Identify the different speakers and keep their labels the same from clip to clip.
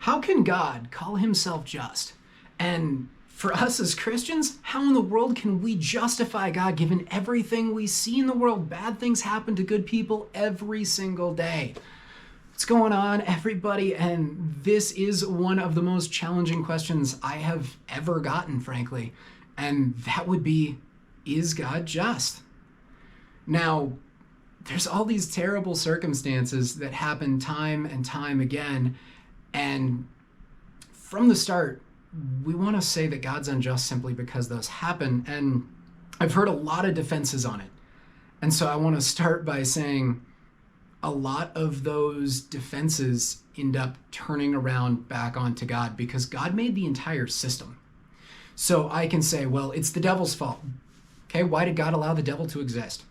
Speaker 1: How can God call himself just? And for us as Christians, how in the world can we justify God given everything we see in the world? Bad things happen to good people every single day. What's going on, everybody? And this is one of the most challenging questions I have ever gotten, frankly. And that would be, is God just? Now, there's all these terrible circumstances that happen time and time again. And from the start, we want to say that God's unjust simply because those happen. And I've heard a lot of defenses on it. And so I want to start by saying a lot of those defenses end up turning around back onto God because God made the entire system. So I can say, well, it's the devil's fault. Okay, why did God allow the devil to exist?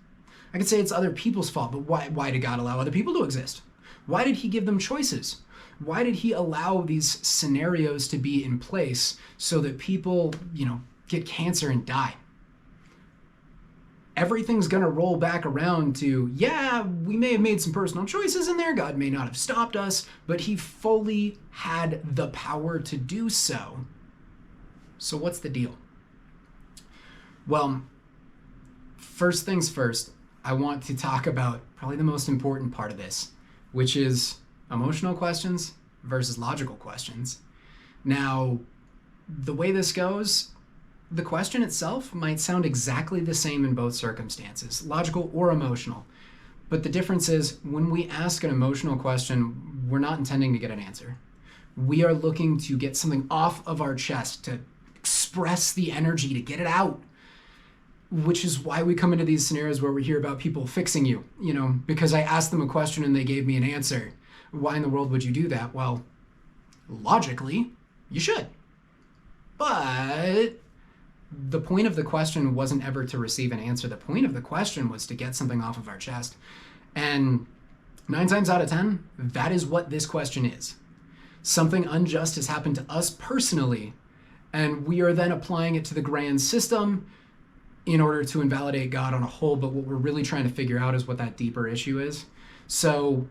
Speaker 1: I could say it's other people's fault, but why did God allow other people to exist? Why did he give them choices? Why did he allow these scenarios to be in place so that people, get cancer and die? Everything's going to roll back around to, yeah, we may have made some personal choices in there. God may not have stopped us, but he fully had the power to do so. So what's the deal? Well, first things first, I want to talk about probably the most important part of this, which is emotional questions versus logical questions. Now, the way this goes, the question itself might sound exactly the same in both circumstances, logical or emotional. But the difference is when we ask an emotional question, we're not intending to get an answer. We are looking to get something off of our chest, to express the energy, to get it out. Which is why we come into these scenarios where we hear about people fixing you, because I asked them a question and they gave me an answer. Why in the world would you do that? Well, logically, you should. But the point of the question wasn't ever to receive an answer. The point of the question was to get something off of our chest. And 9 times out of 10, that is what this question is. Something unjust has happened to us personally, and we are then applying it to the grand system in order to invalidate God on a whole. But what we're really trying to figure out is what that deeper issue is. So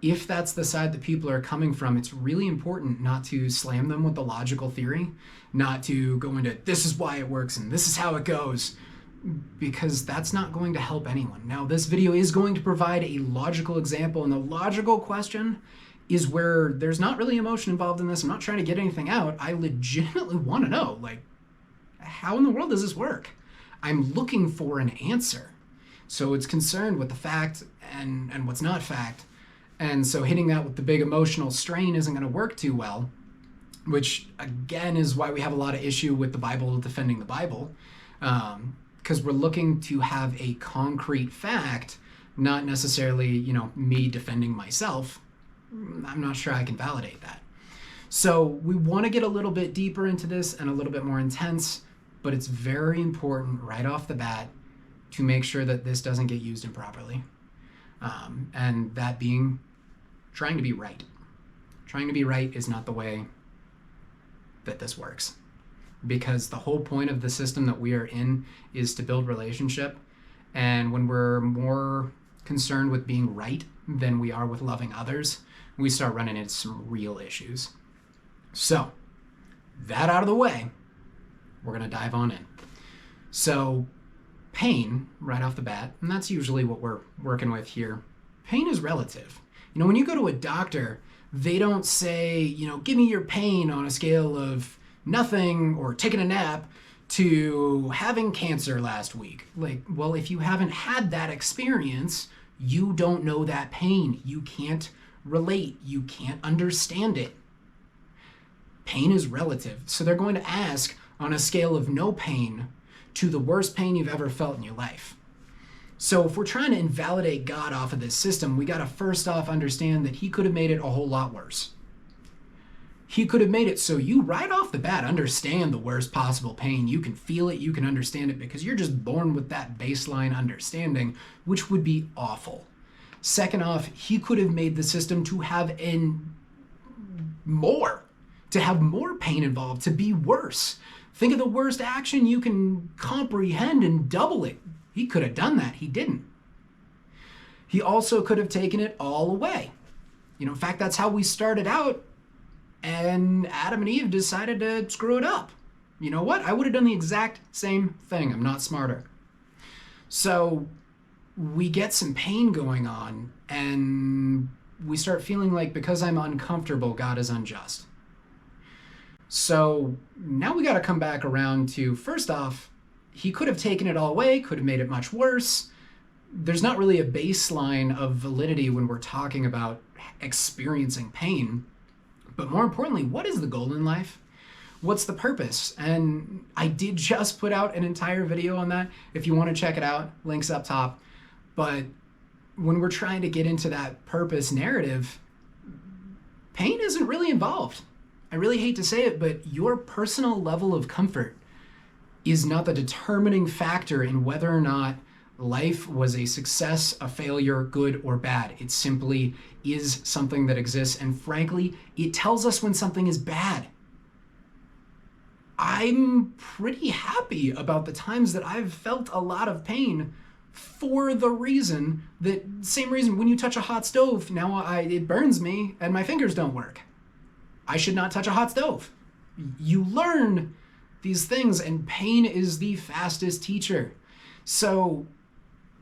Speaker 1: if that's the side that people are coming from, it's really important not to slam them with the logical theory, not to go into this is why it works and this is how it goes, because that's not going to help anyone. Now, this video is going to provide a logical example, and the logical question is where there's not really emotion involved in this. I'm not trying to get anything out. I legitimately want to know, how in the world does this work? I'm looking for an answer. So it's concerned with the fact and what's not fact. And so hitting that with the big emotional strain isn't going to work too well, which again is why we have a lot of issue with the Bible defending the Bible, because we're looking to have a concrete fact, not necessarily, me defending myself. I'm not sure I can validate that. So we want to get a little bit deeper into this and a little bit more intense, but it's very important right off the bat to make sure that this doesn't get used improperly. And that being trying to be right. Trying to be right is not the way that this works. Because the whole point of the system that we are in is to build relationship. And when we're more concerned with being right than we are with loving others, we start running into some real issues. So, that out of the way, we're going to dive on in. So, pain, right off the bat, and that's usually what we're working with here, pain is relative. When you go to a doctor, they don't say, give me your pain on a scale of nothing or taking a nap to having cancer last week. Well, if you haven't had that experience, you don't know that pain. You can't relate. You can't understand it. Pain is relative. So they're going to ask on a scale of no pain to the worst pain you've ever felt in your life. So if we're trying to invalidate God off of this system, we got to first off understand that he could have made it a whole lot worse. He could have made it so you right off the bat understand the worst possible pain. You can feel it, you can understand it, because you're just born with that baseline understanding, which would be awful. Second off, he could have made the system to have more pain involved, to be worse. Think of the worst action you can comprehend and double it. He could have done that. He didn't. He also could have taken it all away. In fact, that's how we started out and Adam and Eve decided to screw it up. You know what? I would have done the exact same thing. I'm not smarter. So we get some pain going on, and we start feeling like because I'm uncomfortable, God is unjust. So now we got to come back around to, first off, he could have taken it all away, could have made it much worse. There's not really a baseline of validity when we're talking about experiencing pain. But more importantly, what is the goal in life? What's the purpose? And I did just put out an entire video on that. If you want to check it out, links up top. But when we're trying to get into that purpose narrative, pain isn't really involved. I really hate to say it, but your personal level of comfort is not the determining factor in whether or not life was a success, a failure, good or bad. It simply is something that exists, and frankly, it tells us when something is bad. I'm pretty happy about the times that I've felt a lot of pain for the reason that, same reason when you touch a hot stove, now it burns me and my fingers don't work. I should not touch a hot stove. You learn these things, and pain is the fastest teacher. So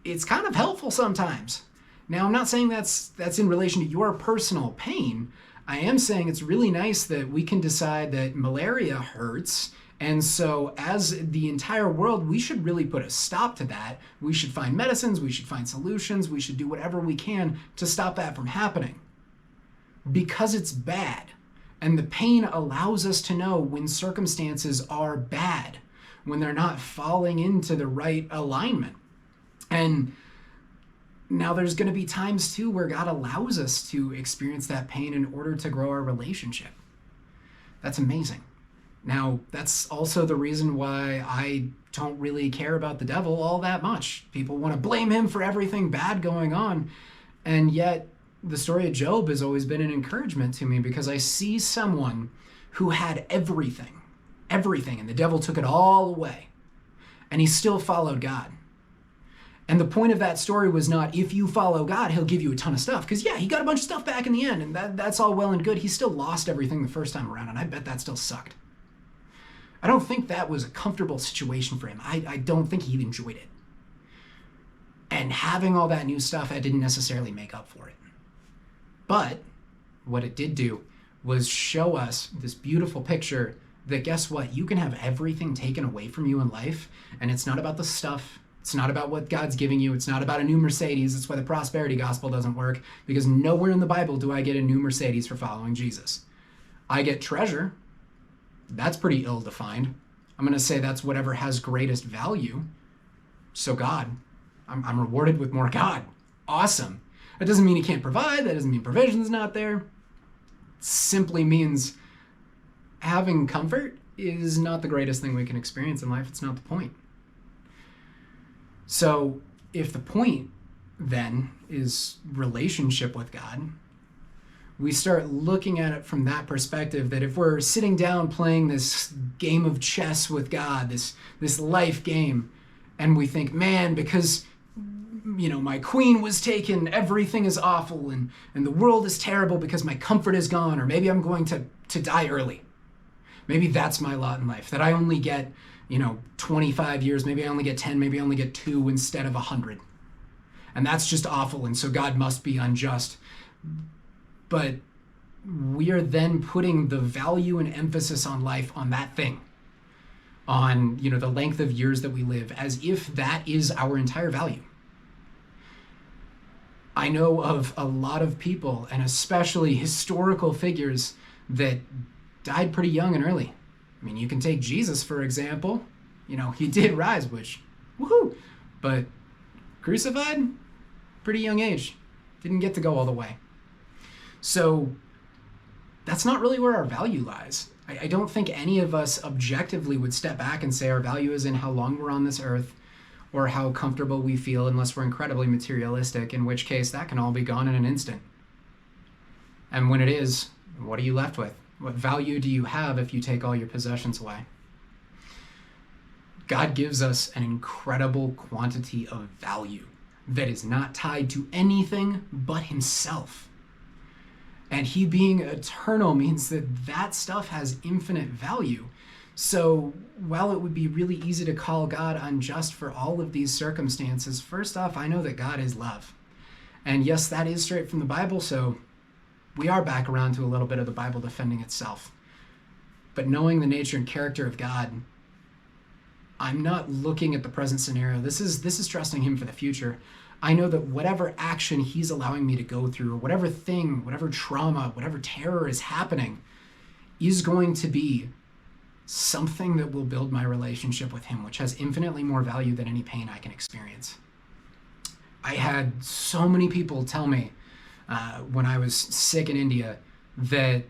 Speaker 1: it's kind of helpful sometimes. Now, I'm not saying that's in relation to your personal pain. I am saying it's really nice that we can decide that malaria hurts, and so as the entire world, we should really put a stop to that. We should find medicines, we should find solutions, we should do whatever we can to stop that from happening. Because it's bad. And the pain allows us to know when circumstances are bad, when they're not falling into the right alignment. And now there's going to be times too where God allows us to experience that pain in order to grow our relationship. That's amazing. Now, that's also the reason why I don't really care about the devil all that much. People want to blame him for everything bad going on. And yet, the story of Job has always been an encouragement to me, because I see someone who had everything, and the devil took it all away, and he still followed God. And the point of that story was not, if you follow God, he'll give you a ton of stuff. Because yeah, he got a bunch of stuff back in the end, and that's all well and good. He still lost everything the first time around, and I bet that still sucked. I don't think that was a comfortable situation for him. I don't think he enjoyed it. And having all that new stuff, I didn't necessarily make up for it. But what it did do was show us this beautiful picture that, guess what? You can have everything taken away from you in life, and it's not about the stuff. It's not about what God's giving you. It's not about a new Mercedes. That's why the prosperity gospel doesn't work, because nowhere in the Bible do I get a new Mercedes for following Jesus. I get treasure. That's pretty ill-defined. I'm going to say that's whatever has greatest value. So God, I'm rewarded with more God. Awesome. That doesn't mean he can't provide. That doesn't mean provision's not there. It simply means having comfort is not the greatest thing we can experience in life. It's not the point. So if the point then is relationship with God, we start looking at it from that perspective, that if we're sitting down playing this game of chess with God, this life game, and we think, man, because my queen was taken, everything is awful, and the world is terrible because my comfort is gone, or maybe I'm going to die early. Maybe that's my lot in life, that I only get 25 years, maybe I only get 10, maybe I only get 2 instead of 100. And that's just awful, and so God must be unjust. But we are then putting the value and emphasis on life on that thing, on the length of years that we live, as if that is our entire value. I know of a lot of people, and especially historical figures, that died pretty young and early. I mean, you can take Jesus, for example. He did rise, which, woohoo! But crucified, pretty young age. Didn't get to go all the way. So that's not really where our value lies. I don't think any of us objectively would step back and say our value is in how long we're on this earth or how comfortable we feel, unless we're incredibly materialistic, in which case that can all be gone in an instant. And when it is, what are you left with? What value do you have if you take all your possessions away? God gives us an incredible quantity of value that is not tied to anything but himself. And he being eternal means that that stuff has infinite value. So while it would be really easy to call God unjust for all of these circumstances, first off, I know that God is love. And yes, that is straight from the Bible, so we are back around to a little bit of the Bible defending itself. But knowing the nature and character of God, I'm not looking at the present scenario. This is trusting him for the future. I know that whatever action he's allowing me to go through, or whatever thing, whatever trauma, whatever terror is happening, is going to be something that will build my relationship with him, which has infinitely more value than any pain I can experience. I had so many people tell me when I was sick in India that,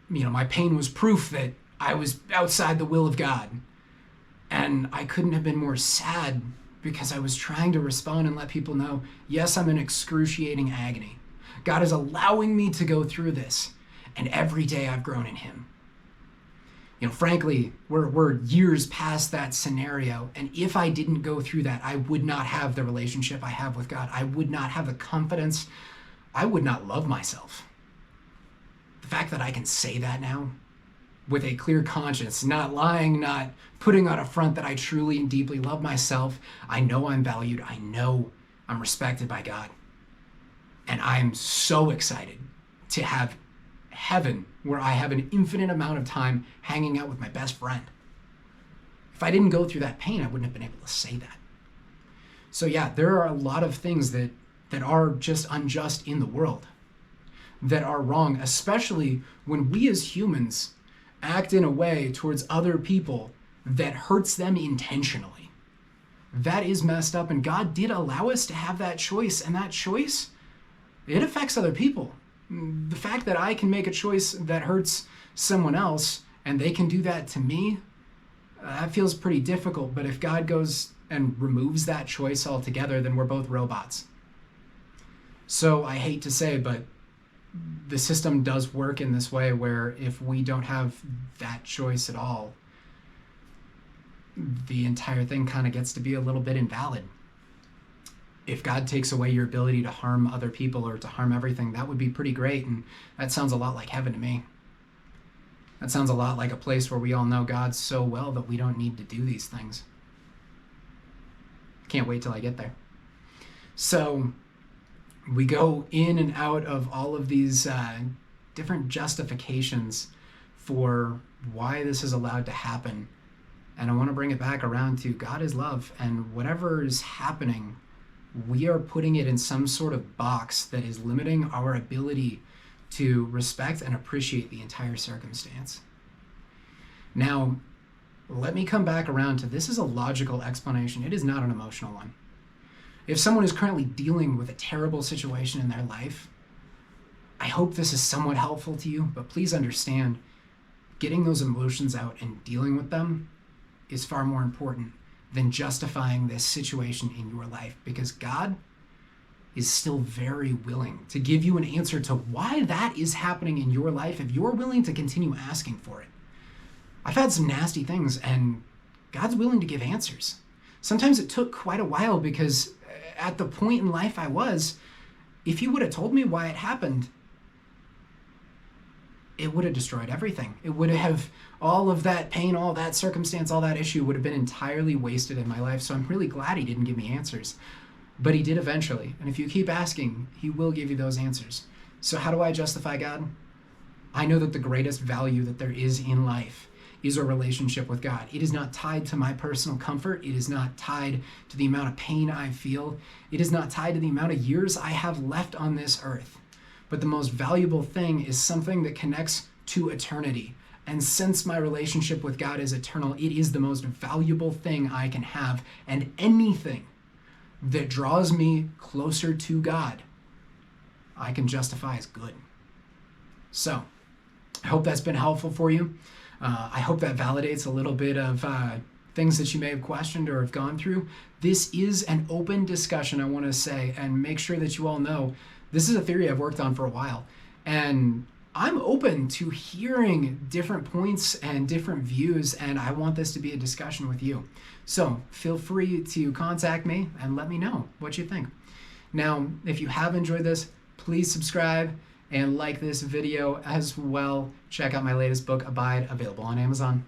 Speaker 1: my pain was proof that I was outside the will of God. And I couldn't have been more sad, because I was trying to respond and let people know, yes, I'm in excruciating agony. God is allowing me to go through this, and every day I've grown in him. Frankly, we're years past that scenario, and if I didn't go through that, I would not have the relationship I have with God. I would not have the confidence. I would not love myself. The fact that I can say that now with a clear conscience, not lying, not putting on a front that I truly and deeply love myself. I know I'm valued. I know I'm respected by God. And I'm so excited to have heaven where I have an infinite amount of time hanging out with my best friend. If I didn't go through that pain, I wouldn't have been able to say that. So yeah, there are a lot of things that are just unjust in the world, that are wrong, especially when we as humans act in a way towards other people that hurts them intentionally. That is messed up, and God did allow us to have that choice, and that choice, it affects other people. The fact that I can make a choice that hurts someone else and they can do that to me, that feels pretty difficult. But if God goes and removes that choice altogether, then we're both robots. So I hate to say, but the system does work in this way, where if we don't have that choice at all, the entire thing kind of gets to be a little bit invalid. If God takes away your ability to harm other people or to harm everything, that would be pretty great. And that sounds a lot like heaven to me. That sounds a lot like a place where we all know God so well that we don't need to do these things. Can't wait till I get there. So we go in and out of all of these different justifications for why this is allowed to happen. And I want to bring it back around to God is love, and whatever is happening, we are putting it in some sort of box that is limiting our ability to respect and appreciate the entire circumstance. Now, let me come back around to this is a logical explanation. It is not an emotional one. If someone is currently dealing with a terrible situation in their life, I hope this is somewhat helpful to you, but please understand, getting those emotions out and dealing with them is far more important than justifying this situation in your life, because God is still very willing to give you an answer to why that is happening in your life if you're willing to continue asking for it. I've had some nasty things, and God's willing to give answers. Sometimes it took quite a while, because at the point in life I was, if he would have told me why it happened, it would have destroyed everything. It would have, all of that pain, all that circumstance, all that issue would have been entirely wasted in my life. So I'm really glad he didn't give me answers. But he did eventually. And if you keep asking, he will give you those answers. So how do I justify God? I know that the greatest value that there is in life is a relationship with God. It is not tied to my personal comfort. It is not tied to the amount of pain I feel. It is not tied to the amount of years I have left on this earth. But the most valuable thing is something that connects to eternity. And since my relationship with God is eternal, it is the most valuable thing I can have. And anything that draws me closer to God, I can justify as good. So I hope that's been helpful for you. I hope that validates a little bit of things that you may have questioned or have gone through. This is an open discussion, I want to say, and make sure that you all know this is a theory I've worked on for a while. And I'm open to hearing different points and different views, and I want this to be a discussion with you. So feel free to contact me and let me know what you think. Now, if you have enjoyed this, please subscribe. and like this video as well. Check out my latest book, Abide, available on Amazon.